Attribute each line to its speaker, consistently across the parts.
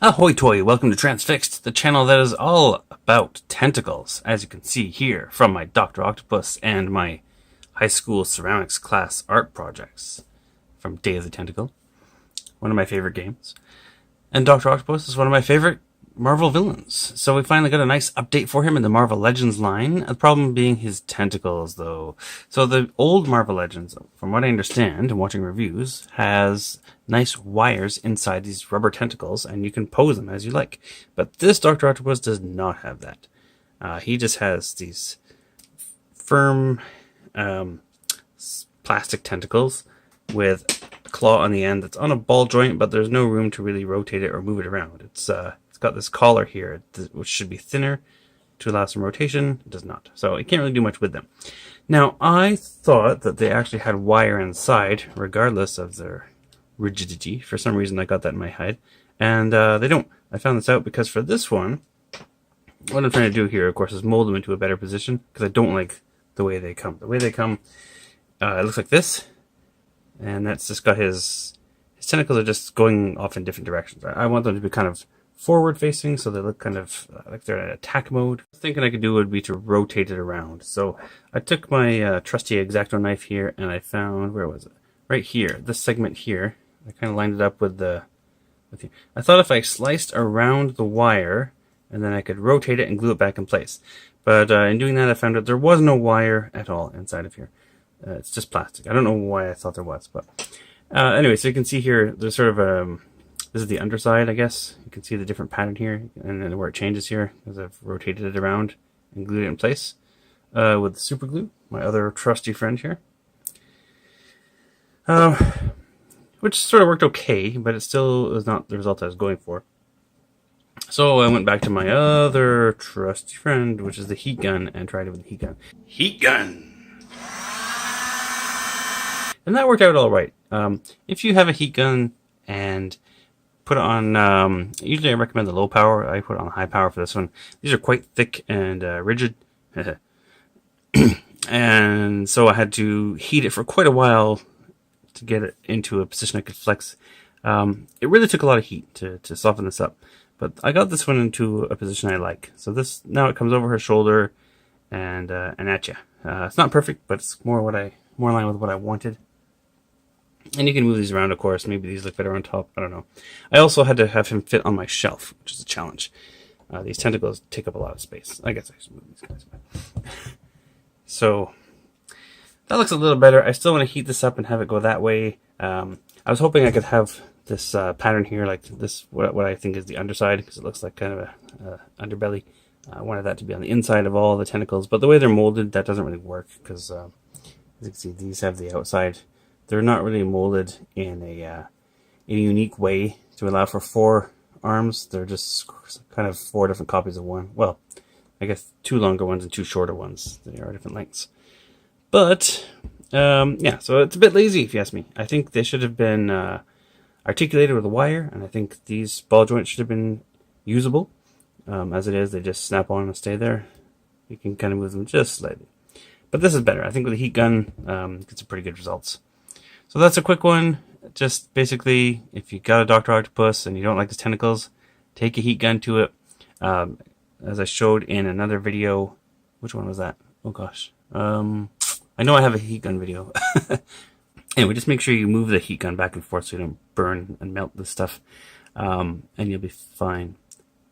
Speaker 1: Ahoy toy, welcome to Transfixed, the channel that is all about tentacles, as you can see here from my Dr. Octopus and my high school ceramics class art projects from Day of the Tentacle, one of my favorite games. And Dr. Octopus is one of my favorite Marvel villains, so we finally got a nice update for him in the Marvel Legends line. The problem being his tentacles, though. So the old Marvel Legends, from what I understand and watching reviews, has nice wires inside these rubber tentacles, and you can pose them as you like. But this Dr. Octopus does not have that. He just has these firm plastic tentacles with a claw on the end that's on a ball joint, but there's no room to really rotate it or move it around. It's got this collar here, which should be thinner to allow some rotation. It does not. So you can't really do much with them. Now, I thought that they actually had wire inside, regardless of their rigidity. For some reason, I got that in my head. And they don't. I found this out because for this one, what I'm trying to do here, of course, is mold them into a better position, because I don't like the way they come. The way they come, it looks like this. And that's just got his tentacles are just going off in different directions. I want them to be kind of forward facing, so they look kind of like they're in attack mode. The thinking I could do would be to rotate it around. So I took my trusty X-Acto knife here, and I found, where was it? Right here, this segment here. I kind of lined it up with the. I thought if I sliced around the wire, and then I could rotate it and glue it back in place. But in doing that, I found that there was no wire at all inside of here. It's just plastic. I don't know why I thought there was, but anyway, so you can see here, there's sort of this is the underside, I guess. You can see the different pattern here, and then where it changes here, as I've rotated it around and glued it in place with super glue, my other trusty friend here. Which sort of worked okay, but it still was not the result I was going for. So I went back to my other trusty friend, which is the heat gun, and tried it with the heat gun. Heat gun! And that worked out all right. If you have a heat gun and put it on, usually I recommend the low power. I put it on high power for this one. These are quite thick and rigid. And so I had to heat it for quite a while to get it into a position I could flex. It really took a lot of heat to soften this up. But I got this one into a position I like. So this, now it comes over her shoulder and at you. It's not perfect, but it's more in line with what I wanted. And you can move these around, of course. Maybe these look better on top. I don't know. I also had to have him fit on my shelf, which is a challenge. These tentacles take up a lot of space. I guess I should move these guys back. So that looks a little better. I still want to heat this up and have it go that way. I was hoping I could have this pattern here, like this, what I think is the underside, because it looks like kind of a underbelly. I wanted that to be on the inside of all the tentacles, but the way they're molded, that doesn't really work, because as you can see, these have the outside. They're not really molded in a unique way to allow for 4 arms. They're just kind of 4 different copies of one. Well, I guess 2 longer ones and 2 shorter ones. They are different lengths. But, yeah, so it's a bit lazy if you ask me. I think they should have been articulated with a wire, and I think these ball joints should have been usable. As it is, they just snap on and stay there. You can kind of move them just slightly. But this is better. I think with the heat gun, get some pretty good results. So that's a quick one. Just basically, if you got a Dr. Octopus and you don't like his tentacles, take a heat gun to it. As I showed in another video, which one was that? Oh gosh. I know I have a heat gun video. Anyway, just make sure you move the heat gun back and forth so you don't burn and melt this stuff. And you'll be fine.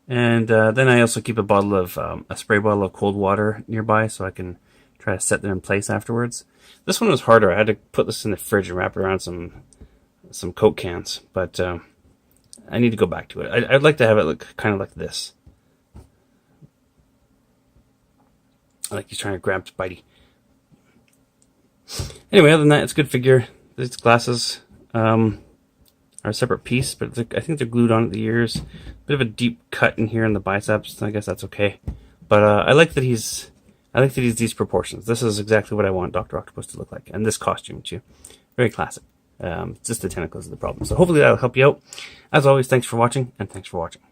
Speaker 1: And then I also keep a bottle of, a spray bottle of cold water nearby so I can try to set them in place afterwards. This one was harder. I had to put this in the fridge and wrap it around some Coke cans, but I need to go back to it. I'd like to have it look kind of like this. Like he's trying to grab Spidey. Anyway, other than that, it's a good figure. These glasses are a separate piece, but I think they're glued on at the ears. Bit of a deep cut in here in the biceps. I guess that's okay. But I like that he's these proportions. This is exactly what I want Dr. Octopus to look like. And this costume, too. Very classic. Just the tentacles are the problem. So hopefully that'll help you out. As always, thanks for watching, and thanks for watching.